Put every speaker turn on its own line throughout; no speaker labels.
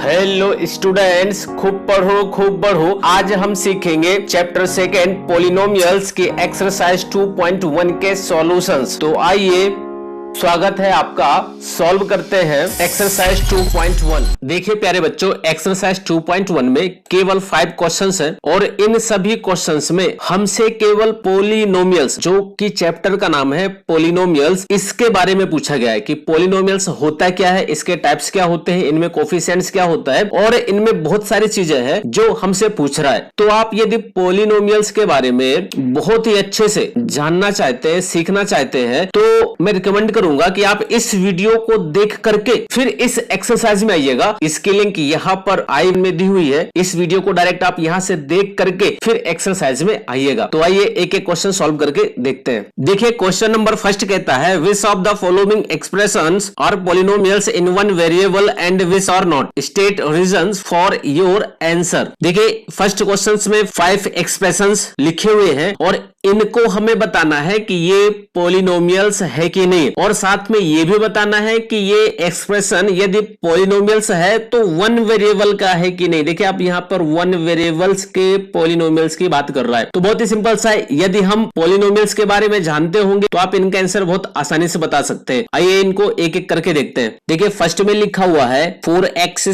Hello students, खूब पढ़ो खूब बढ़ो। आज हम सीखेंगे चैप्टर सेकेंड पॉलिनोमियल्स की एक्सरसाइज 2.1 के सॉल्यूशंस। तो आइए, स्वागत है आपका। सॉल्व करते हैं एक्सरसाइज 2.1। देखिए प्यारे बच्चों, एक्सरसाइज 2.1 में केवल 5 क्वेश्चंस हैं और इन सभी क्वेश्चंस में हमसे केवल पॉलिनोमियल्स, जो कि चैप्टर का नाम है पॉलिनोमियल्स, इसके बारे में पूछा गया है कि पॉलिनोमियल्स होता क्या है, इसके टाइप्स क्या होते हैं, इनमें कोफिशिएंट्स क्या होता है और इनमें बहुत सारी चीजें हैं जो हमसे पूछ रहा है। तो आप यदि पॉलिनोमियल्स के बारे में बहुत ही अच्छे से जानना चाहते हैं, सीखना चाहते हैं, तो मैं रिकमेंड करूंगा कि आप इस वीडियो को देख करके फिर इस एक्सरसाइज में आइएगा। इसकी लिंक यहां पर आई में दी हुई है। इस वीडियो को डायरेक्ट आप यहां से देख करके फिर एक्सरसाइज में आइएगा। तो आइए एक एक क्वेश्चन सॉल्व करके देखते हैं। देखिए क्वेश्चन नंबर फर्स्ट कहता है, which of the following expressions are polynomials in one variable and which are not, state reasons for your answer. देखिए फर्स्ट क्वेश्चन में 5 एक्सप्रेशंस लिखे हुए हैं और इनको हमें बताना है कि ये पॉलिनोमियल्स है कि नहीं, और साथ में ये भी बताना है कि ये एक्सप्रेशन यदि पॉलिनोमियल्स है तो वन वेरिएबल का है कि नहीं। देखिए आप यहाँ पर वन वेरिएबल्स के पॉलिनोमियल्स की बात कर रहा है। तो बहुत ही सिंपल सा है, यदि हम पॉलिनोमियल्स के बारे में जानते होंगे तो आप इनका आंसर बहुत आसानी से बता सकते हैं। आइए इनको एक एक करके देखते हैं। देखिए फर्स्ट में लिखा हुआ है 4x²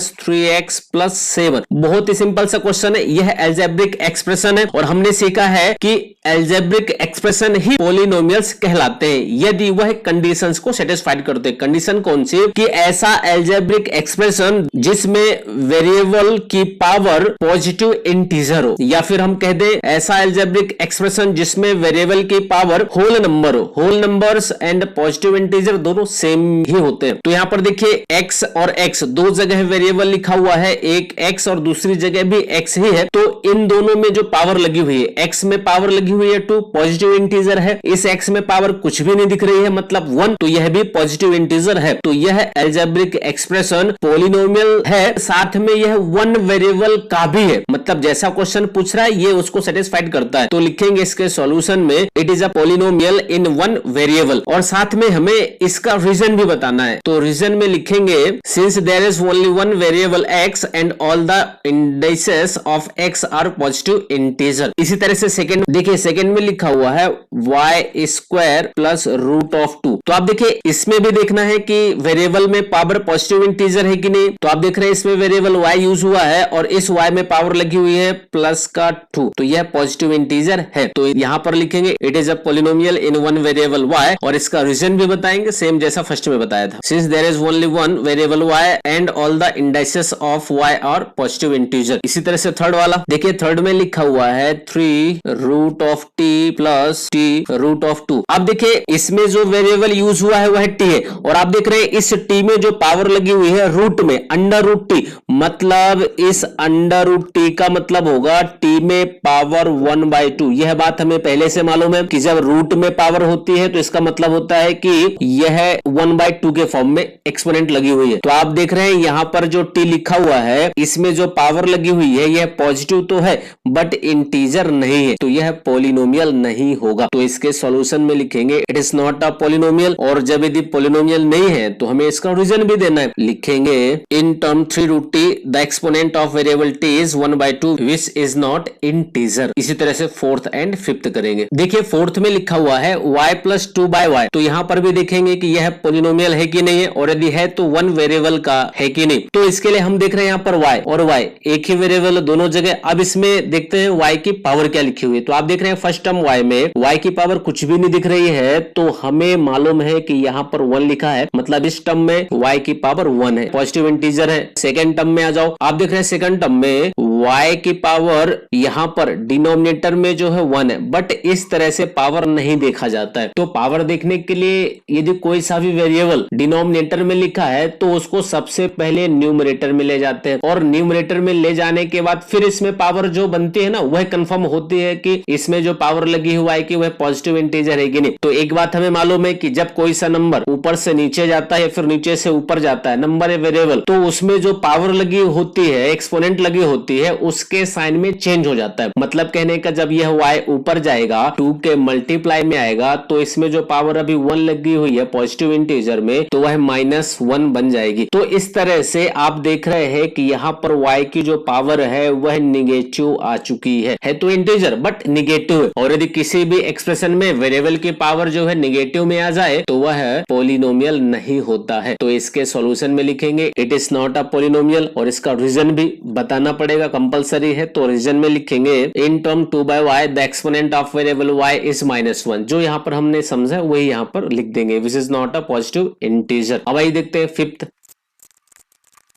- 3x + 7। बहुत ही सिंपल सा क्वेश्चन है। यह अलजेब्रिक एक्सप्रेशन है और हमने सीखा है कि अलजेब्रिक एक्सप्रेशन ही पॉलिनोमियल्स कहलाते हैं यदि वह कंडीशंस को सेटिस्फाइड करते हैं। कंडीशन कौन सी? कि ऐसा अलजेब्रिक एक्सप्रेशन जिसमें वेरिएबल की पावर पॉजिटिव इंटीजर हो, या फिर हम कह दें ऐसा अलजेब्रिक एक्सप्रेशन जिसमें वेरिएबल की पावर होल नंबर हो। Whole numbers and positive integer दोनों सेम ही होते हैं। तो यहां पर देखिए x और x दो जगह वेरिएबल लिखा हुआ है, एक x और दूसरी जगह भी x ही है। तो इन दोनों में जो पावर लगी हुई है, x में पावर लगी हुई है 2, पॉजिटिव इंटीजर है। इस x में पावर कुछ भी नहीं दिख रही है, मतलब 1, तो यह भी पॉजिटिव इंटीजर है। तो यह अलजेब्रिक एक्सप्रेशन पॉलिनोमियल है, साथ में यह वन वेरिएबल का भी है। मतलब जैसा क्वेश्चन पूछ रहा है ये उसको सेटिस्फाइड करता है। तो लिखेंगे इसके सॉल्यूशन में it is a polynomial in one variable, और साथ में हमें इसका रीजन भी बताना है। तो रीजन में लिखेंगे since there is only one variable x and all the indices of x are positive integer. इसी तरह से सेकंड देखिए, सेकंड में लिखा हुआ है y² + √2। तो आप देखिए इसमें भी देखना है कि वेरिएबल में पावर पॉजिटिव इंटीजर है कि नहीं। तो आप देख रहे हैं इसमें वेरिएबल y यूज हुआ है और इस y में पावर लगी हुई है +2, तो यह पॉजिटिव इंटीजर है। तो यहां पर लिखेंगे it is a polynomial in one variable y, और इसका रीजन भी बताएंगे सेम जैसा फर्स्ट में बताया था। Since there is only one variable y and all the indices of y are positive integer. इसी तरह से थर्ड वाला देखिए, थर्ड में लिखा हुआ है 3√t + t√2। अब देखिए इसमें जो वेरिएबल यूज हुआ है वह t है, और आप देख रहे हैं इस t में जो पावर लगी हुई है रूट में √t, मतलब इस √t का मतलब होगा t में पावर 1/2। यह बात हमें पहले से मालूम है कि जब रूट में पावर होती है तो इसका मतलब होता है कि यह 1/2 के फॉर्म में एक्सपोनेंट लगी हुई है। तो आप देख रहे हैं यहां पर जो t लिखा हुआ है इसमें जो पावर लगी हुई है यह पॉजिटिव तो है बट इंटीजर नहीं है, तो यह पॉलिनोमियल नहीं होगा। तो इसके सॉल्यूशन में लिखेंगे it is not a polynomial, और जब यदि पॉलिनोमियल नहीं है तो हमें इसका रीजन भी देना है। लिखेंगे in term 3√t the exponent of variable t is 1/2 which is not integer. इसी तरह से फोर्थ एंड फिफ्थ करेंगे। देखिए फोर्थ में लिखा हुआ है y + 2/y, तो यहां पर भी देखेंगे कि यह पॉलिनोमियल है कि नहीं है, और यदि है तो वन वेरिएबल का है कि नहीं। तो इसके लिए हम देख रहे हैं यहाँ पर y और y एक ही वेरिएबल दोनों जगह। अब इसमें देखते हैं y की पावर क्या लिखी हुई है। तो आप देख रहे हैं फर्स्ट टर्म y में y की पावर कुछ भी नहीं दिख रही है, तो हमें मालूम है कि यहाँ पर 1 लिखा है, मतलब इस टर्म में y की पावर 1 है, पॉजिटिव इंटीजर है। सेकंड टर्म में आ जाओ, आप देख रहे हैं सेकंड टर्म में y की पावर यहाँ पर डिनोमिनेटर में जो है 1 है, बट इस तरह से पावर नहीं देखा जाता है। तो पावर देखने के लिए यदि कोई सा भी वेरिएबल डिनोमिनेटर में लिखा है तो उसको सबसे पहले न्यूमरेटर में ले जाते हैं, और न्यूमरेटर में ले जाने के बाद फिर इसमें पावर जो बनती है ना वह कंफर्म होती है कि इसमें जो पावर लगी हुआ है कि वह पॉजिटिव इंटीजर है कि नहीं। तो एक बात हमें मालूम है कि जब कोई सा नंबर ऊपर से नीचे जाता है या फिर नीचे से ऊपर जाता है, नंबर है वेरिएबल, तो उसमें जो पावर लगी होती है, एक्सपोनेंट लगी होती है, है उसके साइन में चेंज हो जाता है। मतलब कहने का जब यह y ऊपर जाएगा 2 के मल्टीप्लाई में आएगा तो इसमें जो पावर अभी 1 लगी हुई है पॉजिटिव इंटीजर में तो वह -1 बन जाएगी। तो इस तरह से आप देख रहे हैं कि यहाँ पर y की जो पावर है वह निगेटिव आ चुकी है तो इंटीजर बट निगेटिव है। और यदि किसी भी एक्सप्रेशन में वेरिएबल की पावर जो है निगेटिव में आ जाए तो वह पॉलिनोमियल नहीं होता है। तो इसके सॉल्यूशन में लिखेंगे it is not a polynomial और इसका रीजन भी बताना पड़ेगा, कंपलसरी है। तो रीजन में लिखेंगे in term 2/y the exponent of variable y is -1। जो यहाँ पर हमने समझा वही यहाँ पर लिख देंगे which is not a positive integer. अब आइए देखते हैं फिफ्थ।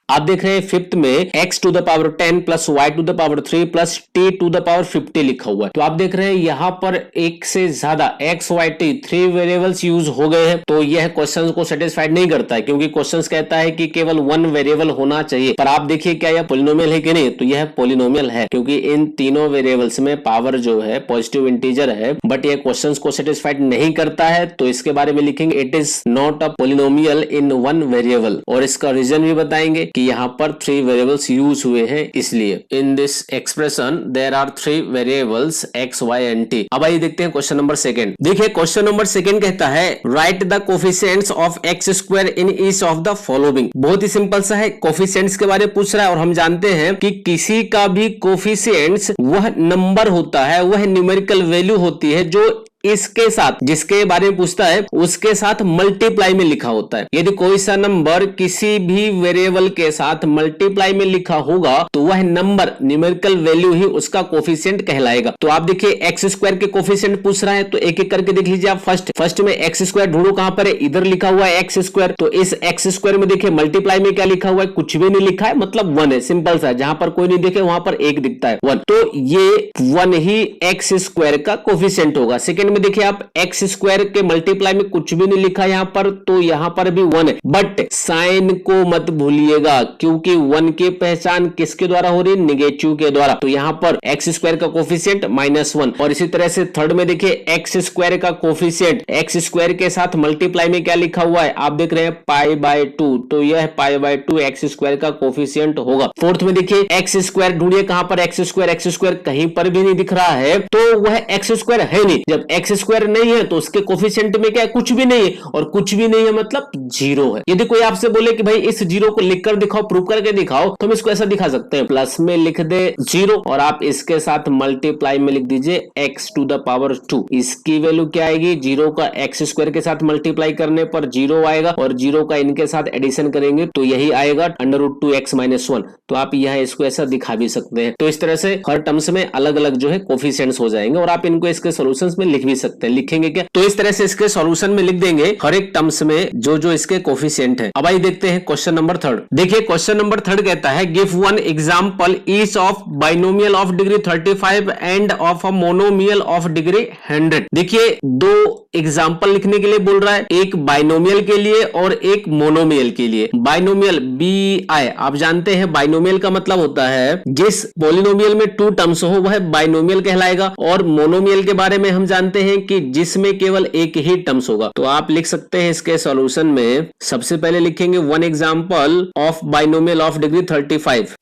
आप देख रहे हैं फिफ्थ में x to the power 10 plus y to the power 3 plus t to the power 50 लिखा हुआ है। तो आप देख रहे हैं यहाँ पर एक से ज्यादा x y t 3 variables use हो गए हैं। तो यह क्वेश्चन को सेटिस्फाइड नहीं करता है क्योंकि क्वेश्चन कहता है कि केवल 1 वेरिएबल होना चाहिए। पर आप देखिए क्या यह पॉलिनोमियल है कि नहीं, तो यह पॉलिनोमियल है क्योंकि इन तीनों वेरिएबल्स में पावर जो है पॉजिटिव इंटीजर है। बट यह क्वेश्चन को सेटिस्फाइड नहीं करता है तो इसके बारे में लिखेंगे it is not a polynomial in 1 variable. और इसका रीजन भी बताएंगे कि यहाँ पर 3 वेरिएबल्स यूज हुए हैं इसलिए। In this expression there are 3 variables x, y and t। अब आइए देखते हैं क्वेश्चन नंबर सेकंड। देखिए क्वेश्चन नंबर सेकंड कहता है right the coefficients of x square in each of the following. बहुत ही सिंपल सा है, कोफिशिएंट्स के बारे में पूछ रहा है और हम जानते हैं कि किसी का भी कोफिशिएंट्स वह नंबर होता है, वह न्यूमेरिकल वैल्यू होती है जो इसके साथ, जिसके बारे में पूछता है उसके साथ मल्टीप्लाई में लिखा होता है। यदि कोई सा नंबर किसी भी वेरिएबल के साथ मल्टीप्लाई में लिखा होगा तो वह नंबर न्यूमेरिकल वैल्यू ही उसका कोफिशिएंट कहलाएगा। तो आप देखिए एक्स स्क्वायर के कोफिशिएंट पूछ रहा है तो एक एक करके देख लीजिए आप। फर्स्ट में एक्स स्क्वायर ढूंढो, कहां पर है, इधर लिखा हुआ है एक्स स्क्वायर। तो इस एक्स स्क्वायर में देखिए मल्टीप्लाई में क्या लिखा हुआ है, कुछ भी नहीं लिखा है, मतलब 1 है। सिंपल सा, जहां पर कोई नहीं देखे वहां पर 1 दिखता है 1। तो ये 1 ही एक्स स्क्वायर का कोफिशिएंट होगा। सेकंड में देखिए आप एक्स स्क्वायर के मल्टीप्लाई में कुछ भी नहीं लिखा यहां पर, तो यहां पर भी 1 है। बट साइन को मत भूलिएगा क्योंकि 1 की पहचान किसके द्वारा हो रही है, निगेटिव के द्वारा। तो यहां पर एक्स स्क्वायर का कोफिशिएंट -1। और इसी तरह से थर्ड में देखिए एक्स स्क्वायर का कोफिशिएंट एक्स स्क्वायर के साथ मल्टीप्लाई में क्या लिखा हुआ है, आप देख रहे हैं π/2। तो यह π/2 एक्स स्क्वायर का कोफिशिएंट होगा। फोर्थ में देखिए एक्स स्क्वायर ढूंढिए, कहां पर एक्स स्क्वायर कहीं पर भी नहीं दिख रहा है, तो वह एक्स स्क्वायर है नहीं। जब एक्स स्क्वायर नहीं है तो उसके कोफिशिएंट में क्या है, कुछ भी नहीं है। और कुछ भी नहीं है मतलब 0 है। यदि कोई आपसे बोले कि भाई इस 0 को लिखकर दिखाओ, प्रूव करके दिखाओ, तो हम इसको ऐसा दिखा सकते हैं, प्लस में लिख दे 0 और आप इसके साथ मल्टीप्लाई में लिख दीजिए x टू द पावर 2। इसकी वैल्यू क्या आएगी, 0 का एक्स स्क्वायर के साथ मल्टीप्लाई करने पर 0 आएगा और 0 का इनके साथ एडिशन करेंगे तो यही आएगा √2x - 1। तो आप यह इसको ऐसा दिखा भी सकते हैं। तो इस तरह से हर टर्म्स में अलग अलग जो है कोफिशिएंट्स हो जाएंगे और आप इनको इसके सॉल्यूशंस में लिख भी सकते हैं। लिखेंगे क्या, तो इस तरह से इसके सॉल्यूशन में लिख देंगे हर एक टर्म्स में जो जो इसके कोफिशिएंट है। अब आइए देखते हैं क्वेश्चन नंबर थर्ड। देखिए क्वेश्चन नंबर थर्ड कहता है give 1 example each of binomial of degree 35 end of a monomial of degree 100। देखिए 2 एग्जांपल लिखने के लिए बोल रहा है, एक बाइनोमियल के लिए और एक मोनोमियल के लिए। बाइनोमियल BI, आप जानते हैं बाइनोमियल का मतलब होता है जिस पॉलिनोमियल में 2 टर्म्स हो वह बाइनोमियल कहलाएगा। और मोनोमियल के बारे में हम जानते हैं कि जिसमें केवल एक ही टर्म्स होगा। तो आप लिख सकते हैं इसके सॉल्यूशन में, सबसे पहले लिखेंगे 1 example of binomial of degree 35।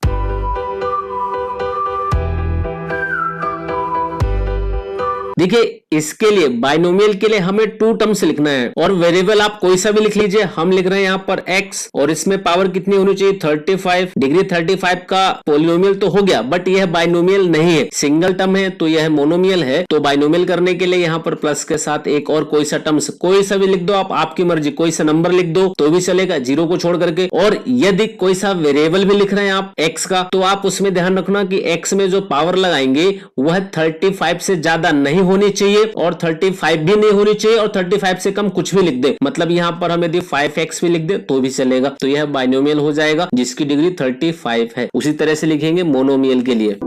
देखिए इसके लिए बाइनोमियल के लिए हमें 2 टर्म्स लिखना है और वेरिएबल आप कोई सा भी लिख लीजिए। हम लिख रहे हैं यहाँ पर x और इसमें पावर कितनी होनी चाहिए, 35। डिग्री 35 का पॉलिनोमियल तो हो गया बट यह बाइनोमियल नहीं है, सिंगल टर्म है तो यह मोनोमियल है। तो बाइनोमियल करने के लिए यहाँ पर प्लस के साथ एक और कोई सा टर्म्स, कोई सा भी लिख दो आप, आपकी मर्जी, कोई सा नंबर लिख दो तो भी चलेगा 0 को छोड़ करके। और यदि कोई सा वेरिएबल भी लिख रहे हैं आप x का, तो आप उसमें ध्यान रखना कि x में जो पावर लगाएंगे वह 35 से ज्यादा नहीं होनी चाहिए और 35 भी नहीं होनी चाहिए और 35 से कम कुछ भी लिख दे। मतलब यहां पर हम यदि 5x भी लिख दे तो भी चलेगा। तो यह बाइनोमियल हो जाएगा जिसकी डिग्री 35 है। उसी तरह से लिखेंगे मोनोमियल के लिए।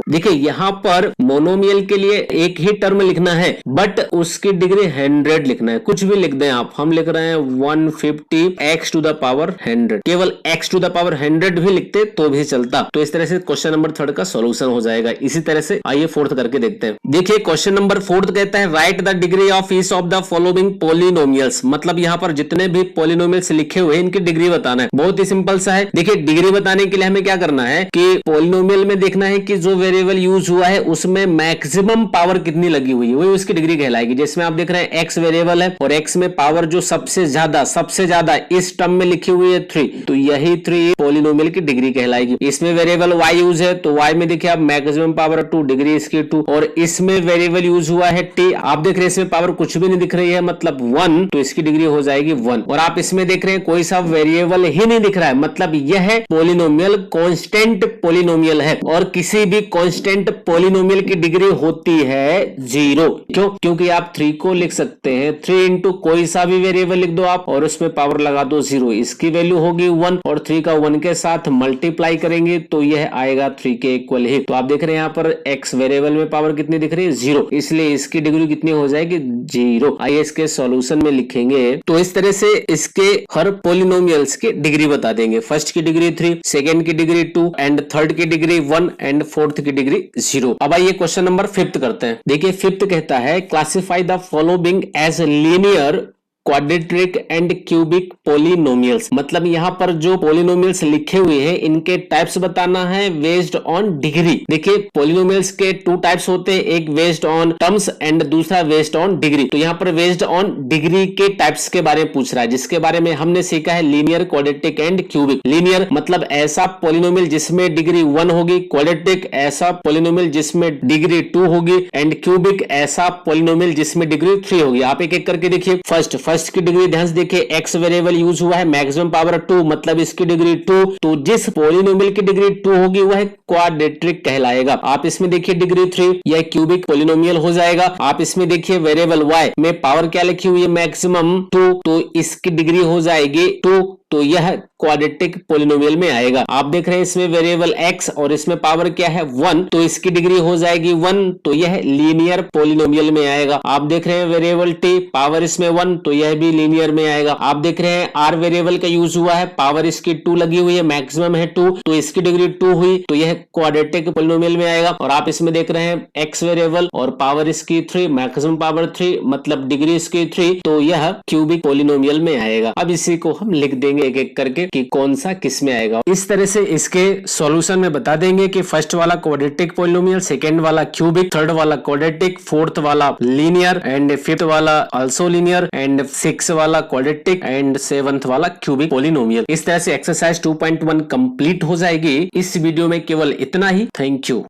देखिए यहाँ पर मोनोमियल के लिए एक ही टर्म लिखना है, बट उसकी डिग्री 100 लिखना है। कुछ भी लिख दें आप, हम लिख रहे हैं 150 x टू द पावर 100, केवल x टू द पावर 100 भी लिखते तो भी चलता। तो इस तरह से क्वेश्चन नंबर 3 का सॉल्यूशन हो जाएगा। इसी तरह से आइए 4th करके देखते हैं। देखिए क्वेश्चन नंबर 4 कहता है right the degree of each of the following polynomials. मतलब यहाँ पर जितने भी पॉलिनोमियल्स लिखे हुए हैं इनकी डिग्री बताना है। बहुत ही सिंपल सा है। देखिए डिग्री बताने के लिए हमें क्या करना है कि पॉलिनोमियल में देखना है कि जो वेरिएबल यूज हुआ है उसमें मैक्सिमम पावर कितनी लगी हुई है, वही उसकी डिग्री कहलाएगी। जिसमें आप देख रहे हैं x वेरिएबल है और x में पावर जो सबसे ज्यादा इस टर्म में लिखी हुई है 3, तो यही 3 पॉलिनोमियल की डिग्री कहलाएगी। इसमें वेरिएबल y यूज है तो y में देखिए आप मैक्सिमम पावर 2, डिग्री इसकी 2, और इसमें वेरिएबल यूज हुआ है t, आप देख रहे हैं इसमें पावर कुछ भी नहीं दिख रही है मतलब 1, तो इसकी डिग्री हो जाएगी 1। और आप इसमें देख रहे हैं कोई सा वेरिएबल ही नहीं दिख रहा है, मतलब यह पॉलिनोमियल कांस्टेंट पॉलिनोमियल है और किसी भी कांस्टेंट पॉलिनोमियल की डिग्री होती है 0। क्यों? क्योंकि आप 3 को लिख सकते हैं 3 इंटू कोई सा भी वेरिएबल लिख दो आप और उसमें पावर लगा दो 0, इसकी वैल्यू होगी 1 और 3 का 1 के साथ मल्टीप्लाई करेंगे तो यह आएगा 3 के इक्वल ही। तो आप देख रहे हैं यहाँ पर x वेरिएबल में पावर कितनी दिख रही है 0, इसलिए इसकी डिग्री कितनी हो जाएगी 0। आइए इसके सॉल्यूशन में लिखेंगे। तो इस तरह से इसके हर पॉलिनोमियल्स की डिग्री बता देंगे। फर्स्ट की डिग्री 3, सेकेंड की डिग्री 2 एंड थर्ड की डिग्री 1 एंड फोर्थ की डिग्री 0। अब आइए क्वेश्चन नंबर 5th करते हैं। देखिए 5th कहता है classify the following as linear, quadratic and cubic polynomials. मतलब यहाँ पर जो पॉलिनोमियल्स लिखे हुए हैं इनके टाइप्स बताना है बेस्ड ऑन डिग्री। देखिए पॉलिनोमियल्स के 2 टाइप्स होते हैं, एक बेस्ड ऑन टर्म्स एंड दूसरा बेस्ड ऑन डिग्री। तो यहाँ पर बेस्ड ऑन डिग्री के टाइप्स के बारे में पूछ रहा है, जिसके बारे में हमने सीखा है linear, quadratic and cubic. Linear मतलब ऐसा पॉलिनोमियल जिसमें डिग्री 1 होगी, क्वाड्रेटिक ऐसा पॉलिनोमियल जिसमें डिग्री 2 होगी एंड क्यूबिक ऐसा पॉलिनोमियल जिसमें डिग्री 3 होगी। आप एक एक करके देखिए। फर्स्ट की डिग्री ध्यान से देखिए, x वेरिएबल यूज हुआ है मैक्सिमम पावर 2, मतलब इसकी डिग्री 2, तो जिस पॉलिनोमियल की डिग्री 2 होगी वह क्वाड्रेटिक कहलाएगा। आप इसमें देखिए डिग्री 3, यह क्यूबिक पॉलिनोमियल हो जाएगा। आप इसमें देखिए वेरिएबल y में पावर क्या लिखी हुई है मैक्सिमम 2, तो इसकी डिग्री हो जाएगी 2, तो यह क्वाड्रेटिक पॉलिनोमियल में आएगा। आप देख रहे हैं इसमें वेरिएबल x और इसमें पावर क्या है 1, तो इसकी डिग्री हो जाएगी 1, तो यह लीनियर पॉलिनोमियल में आएगा। आप देख रहे हैं वेरिएबल t, पावर इसमें 1, तो यह भी लीनियर में आएगा। आप देख रहे हैं r वेरिएबल का यूज हुआ है, पावर इसकी 2 लगी हुई है, मैक्सिमम है 2, तो इसकी डिग्री 2 हुई, तो यह क्वाड्रेटिक पॉलिनोमियल में आएगा। और आप इसमें देख रहे हैं x वेरिएबल और पावर इसकी 3, मैक्सिमम पावर 3, मतलब डिग्री इसकी 3, तो यह क्यूबिक पॉलिनोमियल में आएगा। अब इसी को हम लिख देंगे एक एक करके कि कौन सा किस में आएगा। इस तरह से इसके सॉल्यूशन में बता देंगे कि फर्स्ट वाला क्वाड्रेटिक पॉलिनोमियल, सेकंड वाला क्यूबिक, थर्ड वाला क्वाड्रेटिक, फोर्थ वाला लीनियर एंड फिफ्थ वाला आल्सो लीनियर एंड 6 वाला क्वाड्रेटिक एंड 7th वाला क्यूबिक पॉलिनोमियल। इस तरह से एक्सरसाइज 2.1 कंप्लीट हो जाएगी। इस वीडियो में केवल इतना ही। Thank you.